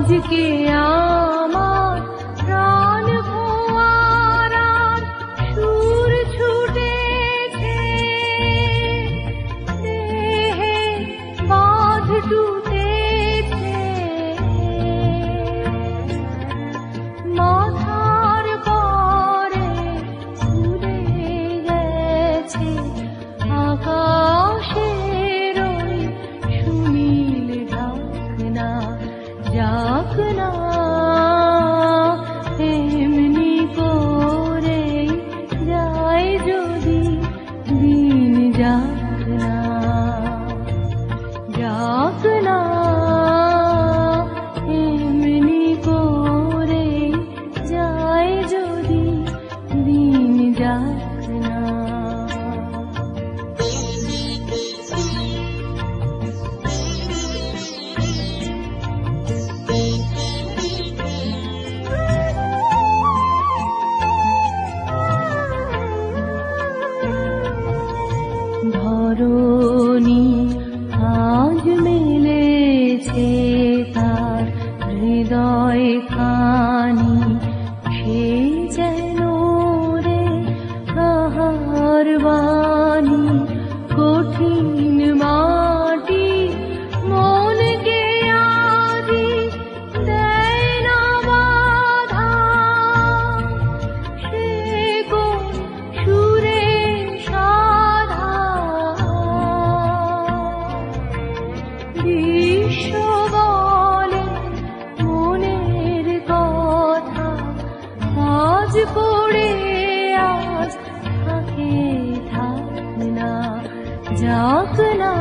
আজকে আমার প্রাণ ফোয়ারার সুর ছুটেছে, দেহে বাঁধ টুটেছে, মাথার পরে উড়ে গেছে আকাশের ওই সুনীল ঢাকনা। যাক না এমনি করে যায় যদি দিন, যাক না, যাক না এমনি করে যায় যদি দিন, যাক না। ধরণী আজ মেলেছে তার হৃদয় খানি, সে যেন রে কাহার বাণী। কঠিন মাটি মনকে আজি দেয় না বাধা, সে কোন সুরে সাধা। বিশ্ব বলে মনের কথা, আজ পড়ে আজ থাকে থাক না, যাক না।